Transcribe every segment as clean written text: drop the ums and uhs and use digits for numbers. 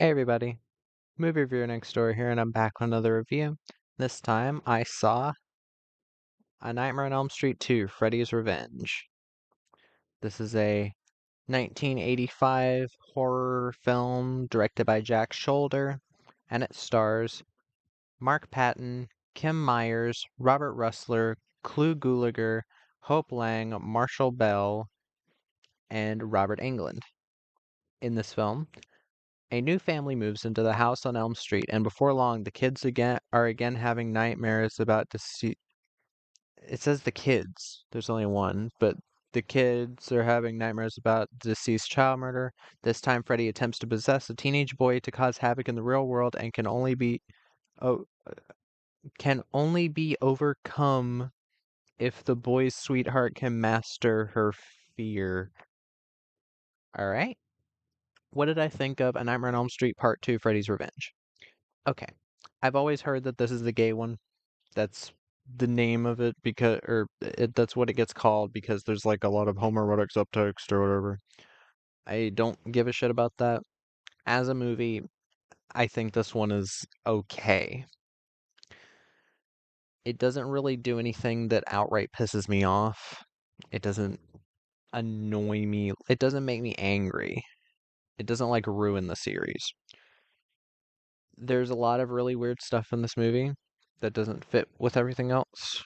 Hey everybody, movie reviewer next door here, and I'm back with another review. This time I saw A Nightmare on Elm Street 2, Freddy's Revenge. This is a 1985 horror film directed by Jack Shoulder, and it stars Mark Patton, Kim Myers, Robert Russler, Clu Gulager, Hope Lang, Marshall Bell, and Robert Englund. In this film, a new family moves into the house on Elm Street, and before long, the kids are again having nightmares about it says the kids. There's only one, but the kids are having nightmares about deceased child murder. This time, Freddy attempts to possess a teenage boy to cause havoc in the real world and oh, can only be overcome if the boy's sweetheart can master her fear. All right. What did I think of A Nightmare on Elm Street Part 2, Freddy's Revenge? Okay. I've always heard that this is the gay one. That's the name of it that's what it gets called because there's like a lot of homoerotic subtext or whatever. I don't give a shit about that. As a movie, I think this one is okay. It doesn't really do anything that outright pisses me off. It doesn't annoy me. It doesn't make me angry. It doesn't like ruin the series. There's a lot of really weird stuff in this movie that doesn't fit with everything else.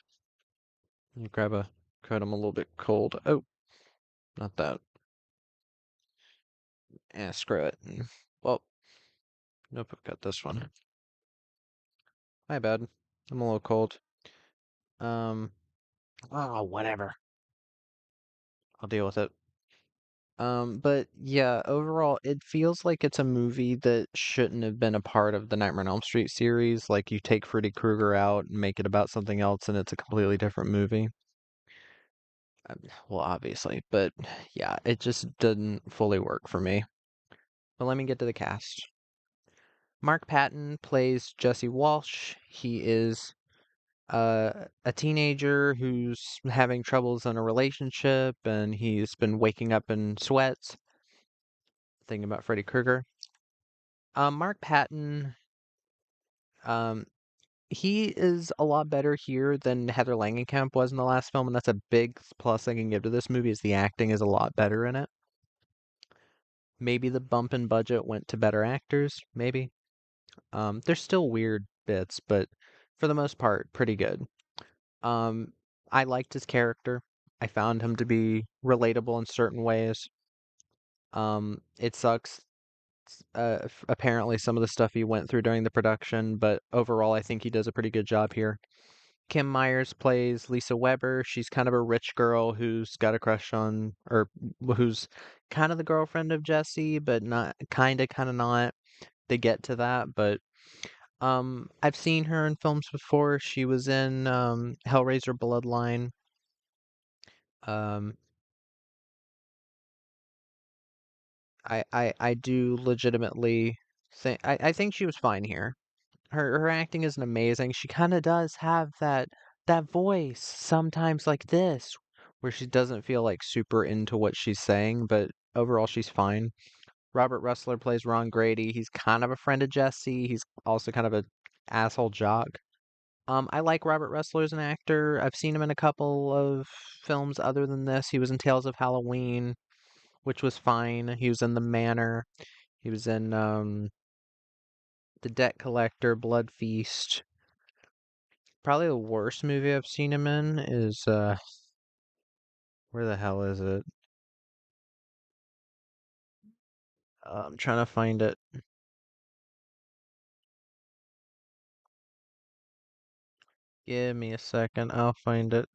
Let me grab a coat. I'm a little bit cold. Oh, not that. Screw it. Well, nope, I've got this one. My bad. I'm a little cold. Um, whatever. I'll deal with it. But yeah, overall, it feels like it's a movie that shouldn't have been a part of the Nightmare on Elm Street series. Like, you take Freddy Krueger out and make it about something else, and it's a completely different movie. Well, obviously, but yeah, it just didn't fully work for me. But let me get to the cast. Mark Patton plays Jesse Walsh. He is a teenager who's having troubles in a relationship, and he's been waking up in sweats, thinking about Freddy Krueger. Mark Patton, um, he is a lot better here than Heather Langenkamp was in the last film, and that's a big plus I can give to this movie is the acting is a lot better in it. Maybe the bump in budget went to better actors, maybe. There's still weird bits, but for the most part, pretty good. Um, I liked his character. I found him to be relatable in certain ways. It sucks. Apparently, some of the stuff he went through during the production, but overall, I think he does a pretty good job here. Kim Myers plays Lisa Weber. She's kind of a rich girl who's got a crush on, or who's kind of the girlfriend of Jesse, but not kind of not. They get to that, but I've seen her in films before. She was in Hellraiser Bloodline. Um, I do legitimately think I think she was fine here. Her acting isn't amazing. She kind of does have that voice sometimes like this, where she doesn't feel like super into what she's saying, but overall she's fine. Robert Russler plays Ron Grady. He's kind of a friend of Jesse. He's also kind of a asshole jock. I like Robert Russler as an actor. I've seen him in a couple of films other than this. He was in Tales of Halloween, which was fine. He was in The Manor. He was in The Debt Collector, Blood Feast. Probably the worst movie I've seen him in is where the hell is it? I'm trying to find it. Give me a second. I'll find it.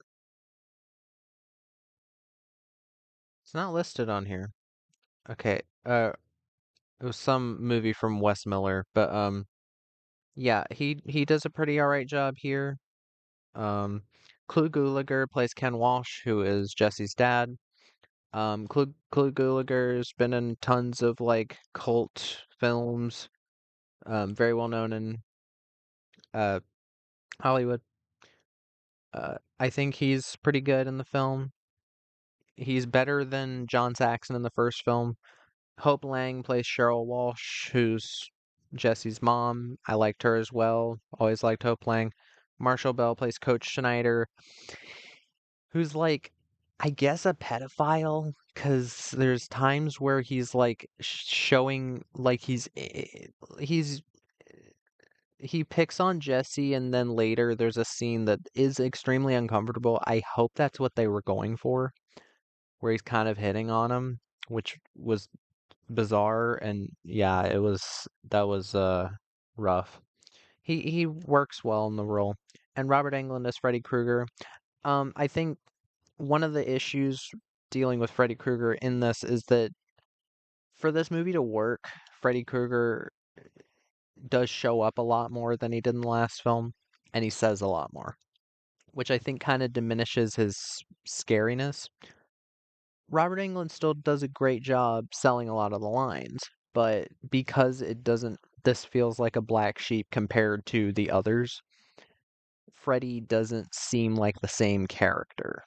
It's not listed on here. Okay. It was some movie from Wes Miller, but yeah, he does a pretty alright job here. Um, Clu Gulager plays Ken Walsh, who is Jesse's dad. Clu Gulager's been in tons of like cult films. Very well known in uh Hollywood. I think he's pretty good in the film. He's better than John Saxon in the first film. Hope Lang plays Cheryl Walsh, who's Jesse's mom. I liked her as well. Always liked Hope Lang. Marshall Bell plays Coach Schneider, who's like, I guess a pedophile, because there's times where he's like showing like he's he picks on Jesse, and then later there's a scene that is extremely uncomfortable. I hope that's what they were going for, where he's kind of hitting on him, which was bizarre. And yeah, that was rough. He works well in the role. And Robert Englund as Freddy Krueger. I think one of the issues dealing with Freddy Krueger in this is that for this movie to work, Freddy Krueger does show up a lot more than he did in the last film, and he says a lot more, which I think kind of diminishes his scariness. Robert Englund still does a great job selling a lot of the lines, but because this feels like a black sheep compared to the others, Freddy doesn't seem like the same character.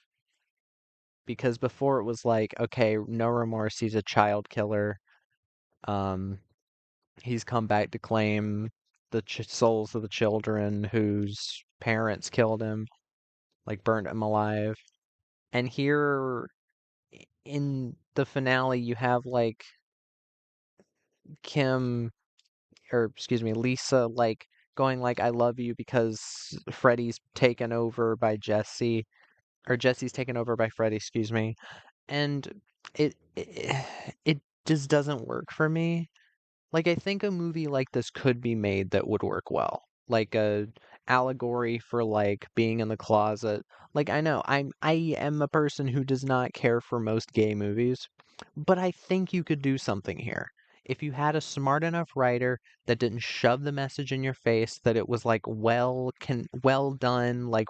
Because before it was like, okay, no remorse, he's a child killer. Um, he's come back to claim the souls of the children whose parents killed him, like burnt him alive. And here in the finale, you have like Kim, or excuse me, Lisa, like going like, I love you because Freddy's taken over by Jesse, or Jesse's taken over by Freddy, excuse me. And it just doesn't work for me. Like, I think a movie like this could be made that would work well. Like a allegory for like being in the closet. Like I am a person who does not care for most gay movies, but I think you could do something here. If you had a smart enough writer that didn't shove the message in your face, that it was like well done, like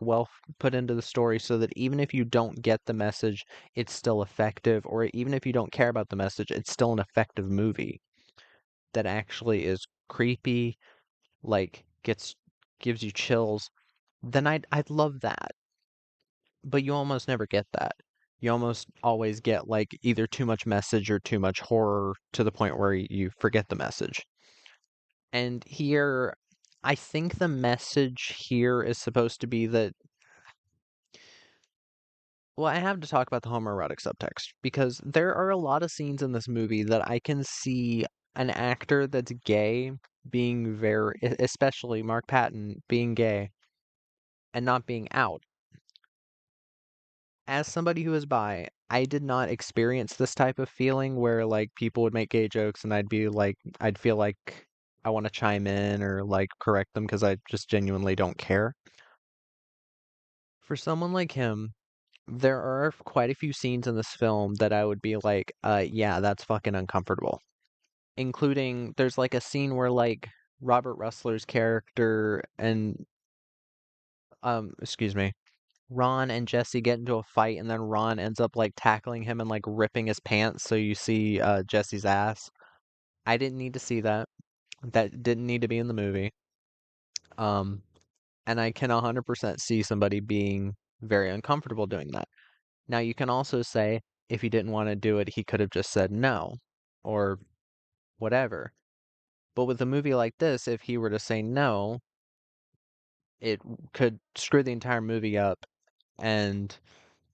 put into the story so that even if you don't get the message, it's still effective, or even if you don't care about the message, it's still an effective movie that actually is creepy, like gives you chills, then I'd love that. But you almost never get that. You almost always get like either too much message or too much horror to the point where you forget the message. And here, I think the message here is supposed to be that, well, I have to talk about the homoerotic subtext because there are a lot of scenes in this movie that I can see an actor that's gay being especially Mark Patton being gay and not being out. As somebody who is bi, I did not experience this type of feeling where like people would make gay jokes and I'd feel like I want to chime in or like correct them because I just genuinely don't care. For someone like him, there are quite a few scenes in this film that I would be like, yeah, that's fucking uncomfortable. Including, there's like a scene where like Robert Russler's character and, excuse me, Ron and Jesse get into a fight, and then Ron ends up like tackling him and like ripping his pants, so you see Jesse's ass. I didn't need to see that. That didn't need to be in the movie. Um, and I can 100% see somebody being very uncomfortable doing that. Now, you can also say if he didn't want to do it, he could have just said no or whatever. But with a movie like this, if he were to say no, it could screw the entire movie up, and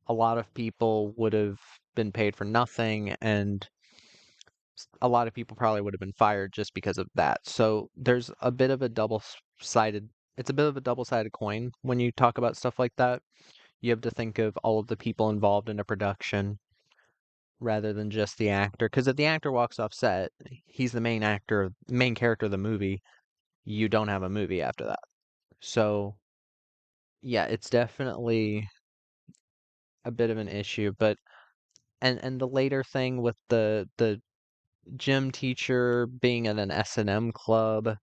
a lot of people would have been paid for nothing, and a lot of people probably would have been fired just because of that. So there's a bit of a double-sided, it's a bit of a double-sided coin when you talk about stuff like that. You have to think of all of the people involved in a production rather than just the actor. Because if the actor walks off set, he's the main actor, main character of the movie. You don't have a movie after that. So yeah, it's definitely a bit of an issue. But and the later thing with the gym teacher being in an S&M club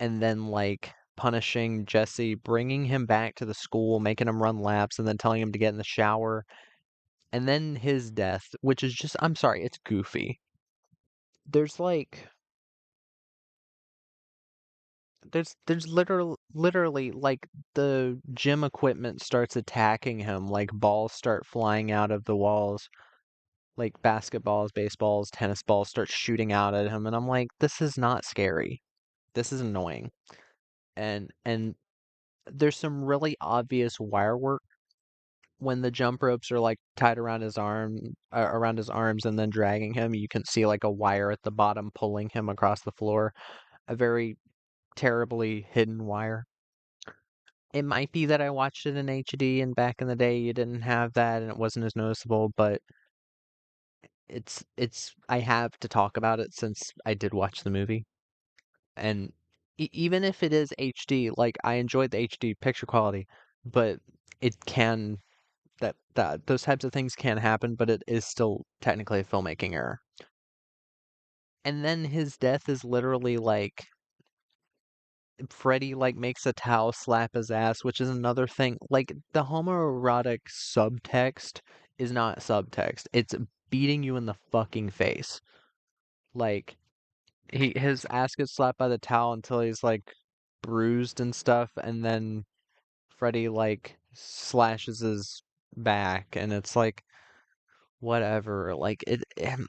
and then like punishing Jesse, bringing him back to the school, making him run laps, and then telling him to get in the shower, and then his death, which is just, I'm sorry, it's goofy. There's like there's literally like the gym equipment starts attacking him, like balls start flying out of the walls. like basketballs, baseballs, tennis balls start shooting out at him, and I'm like, this is not scary. This is annoying. And there's some really obvious wire work when the jump ropes are like tied around his around his arms and then dragging him. You can see like a wire at the bottom pulling him across the floor. A very terribly hidden wire. It might be that I watched it in HD and back in the day you didn't have that and it wasn't as noticeable, but it's I have to talk about it since I did watch the movie. And even if it is HD, like I enjoyed the HD picture quality, but it can that those types of things can happen, but it is still technically a filmmaking error. And then his death is literally like Freddy like makes a towel slap his ass, which is another thing. Like the homoerotic subtext is not subtext. It's beating you in the fucking face. Like his ass gets slapped by the towel until he's like bruised and stuff, and then Freddy like slashes his back, and it's like whatever. Like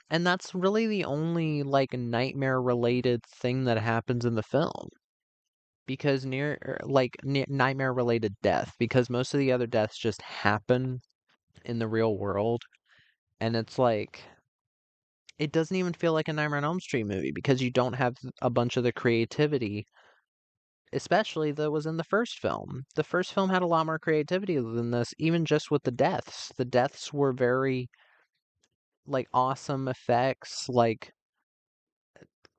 and that's really the only like nightmare related thing that happens in the film. Because nightmare related death, because most of the other deaths just happen in the real world, and it's like it doesn't even feel like a Nightmare on Elm Street movie because you don't have a bunch of the creativity, especially that was in the first film. The first film had a lot more creativity than this, even just with the deaths. The deaths were very like awesome effects, like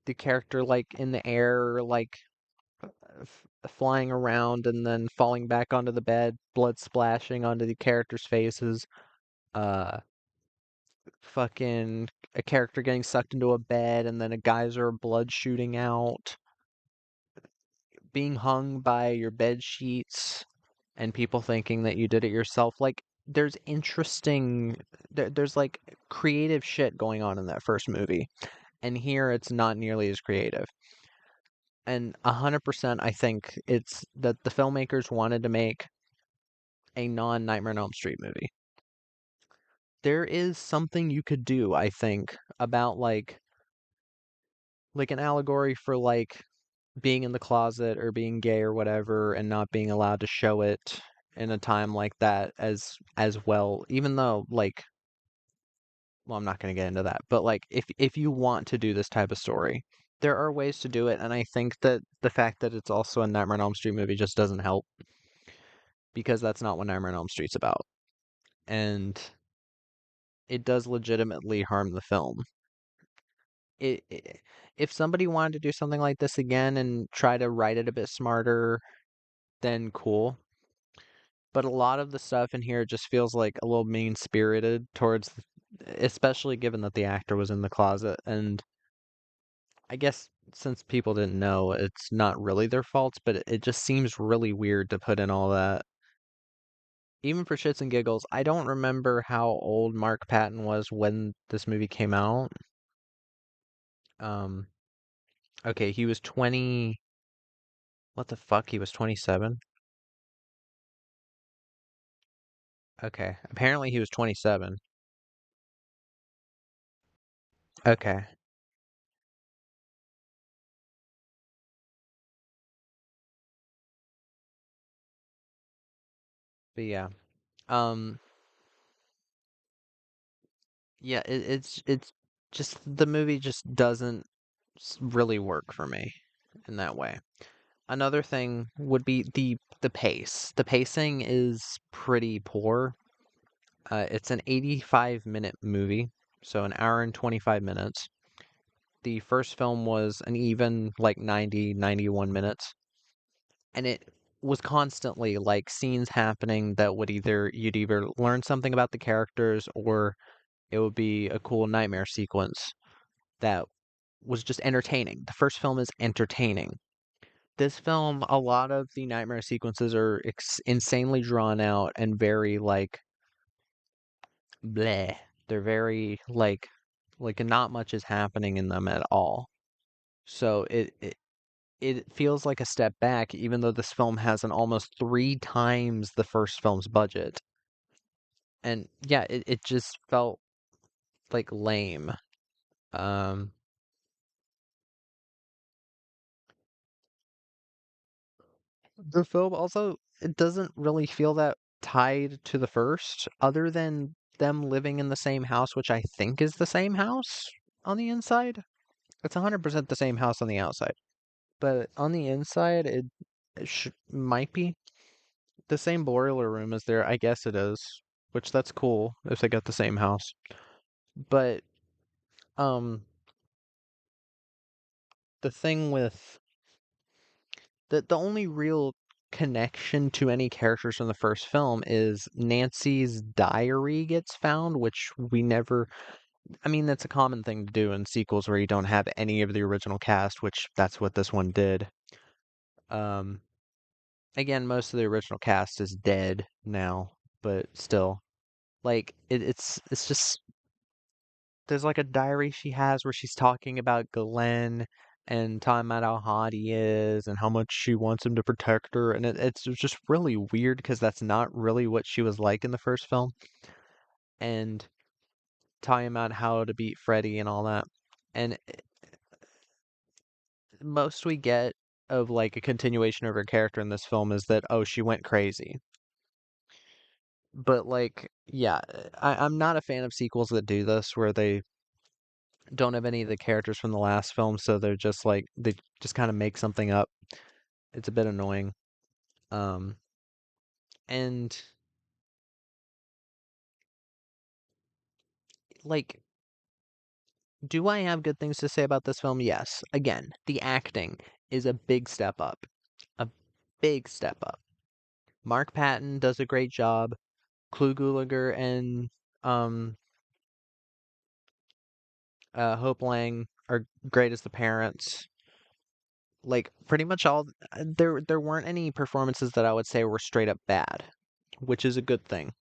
the character like in the air, like flying around and then falling back onto the bed, blood splashing onto the characters' faces. Uh, fucking a character getting sucked into a bed and then a geyser of blood shooting out. Being hung by your bed sheets and people thinking that you did it yourself. Like, there's interesting, there's like creative shit going on in that first movie. And here it's not nearly as creative. And 100% I think it's that the filmmakers wanted to make a non-Nightmare on Elm Street movie. There is something you could do, I think, about like an allegory for like being in the closet or being gay or whatever and not being allowed to show it in a time like that as well, even though like well, I'm not going to get into that, but like if you want to do this type of story, there are ways to do it, and I think that the fact that it's also a Nightmare on Elm Street movie just doesn't help because that's not what Nightmare on Elm Street's about. And it does legitimately harm the film. If somebody wanted to do something like this again and try to write it a bit smarter, then cool. But a lot of the stuff in here just feels like a little mean-spirited towards, especially given that the actor was in the closet. And I guess since people didn't know, it's not really their faults, but it just seems really weird to put in all that. Even for shits and giggles, I don't remember how old Mark Patton was when this movie came out. Um, okay, he was 20. What the fuck? He was 27? Okay, apparently he was 27. Okay, but yeah. Um, yeah, it's just the movie just doesn't really work for me in that way. Another thing would be the pace. The pacing is pretty poor. It's an 85-minute movie, so an hour and 25 minutes. The first film was an even like 90, 91 minutes, and it was constantly like scenes happening that would you'd either learn something about the characters or it would be a cool nightmare sequence that was just entertaining. The first film is entertaining. This film, a lot of the nightmare sequences are insanely drawn out and very like bleh. They're very like not much is happening in them at all. So it feels like a step back, even though this film has an almost three times the first film's budget. And yeah, it just felt like lame. Um, the film also it doesn't really feel that tied to the first, other than them living in the same house, which I think is the same house on the inside. It's 100% the same house on the outside, but on the inside, it might be the same boiler room as there. I guess it is, which that's cool if they got the same house. But um, the thing with the only real connection to any characters from the first film is Nancy's diary gets found, which we never. I mean, that's a common thing to do in sequels where you don't have any of the original cast, which that's what this one did. Um, Again, most of the original cast is dead now, but still, like it's just there's like a diary she has where she's talking about Glenn and talking about how hot he is and how much she wants him to protect her, and it's just really weird because that's not really what she was like in the first film, and talking about how to beat Freddy and all that, and most we get of like a continuation of her character in this film is that oh she went crazy. But like, yeah, I'm not a fan of sequels that do this, where they don't have any of the characters from the last film, so they're just like they just kind of make something up. It's a bit annoying. Um, and like, do I have good things to say about this film? Yes. Again, the acting is a big step up. A big step up. Mark Patton does a great job. Clu Gulager and um Hope Lang are great as the parents. Like pretty much all there weren't any performances that I would say were straight up bad, which is a good thing.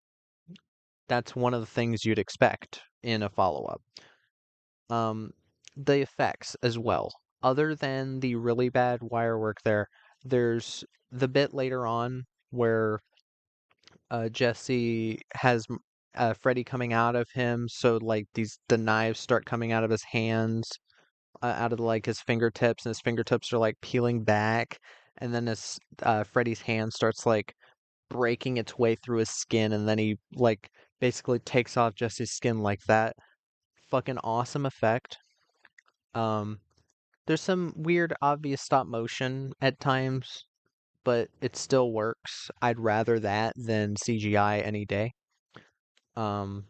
That's one of the things you'd expect in a follow-up. Um, the effects as well. Other than the really bad wire work there's the bit later on where Jesse has Freddy coming out of him, so like the knives start coming out of his hands, out of like his fingertips, and his fingertips are like peeling back, and then his Freddy's hand starts like breaking its way through his skin, and then he like basically takes off Jesse's skin like that. Fucking awesome effect. Um, there's some weird, obvious stop motion at times, but it still works. I'd rather that than CGI any day. Um,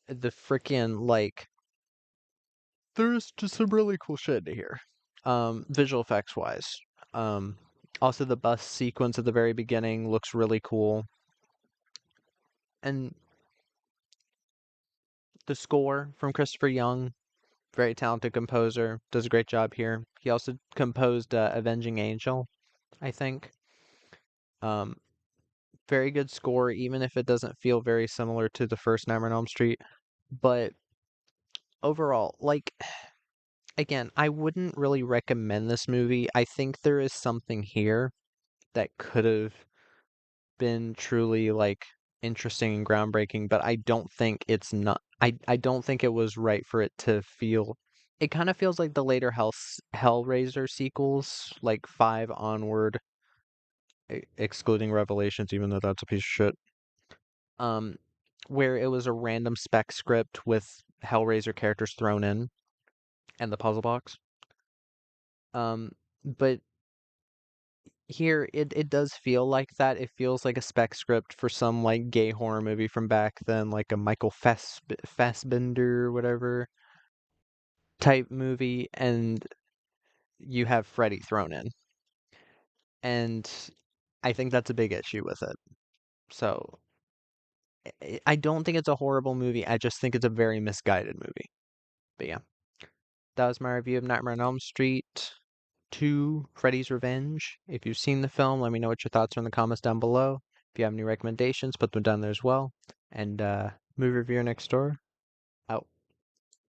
the freaking like, there's just some really cool shit to hear. Visual effects wise. Um, Also the bus sequence at the very beginning looks really cool, and the score from Christopher Young, very talented composer, does a great job here. He also composed Avenging Angel, I think. Um, Very good score, even if it doesn't feel very similar to the first Nightmare on Elm Street. But overall, like, again, I wouldn't really recommend this movie. I think there is something here that could have been truly, like, interesting and groundbreaking, but I don't think it's not. I don't think it was right for it to feel. It kind of feels like the later Hellraiser sequels, like 5 onward, excluding Revelations, even though that's a piece of shit. Um, where it was a random spec script with Hellraiser characters thrown in and the puzzle box. But here it does feel like that. It feels like a spec script for some like gay horror movie from back then, like a Fassbender or whatever type movie, and you have Freddy thrown in. And I think that's a big issue with it. So I don't think it's a horrible movie. I just think it's a very misguided movie. But yeah, that was my review of Nightmare on Elm Street 2, Freddy's Revenge. If you've seen the film, let me know what your thoughts are in the comments down below. If you have any recommendations, put them down there as well. And movie reviewer next door.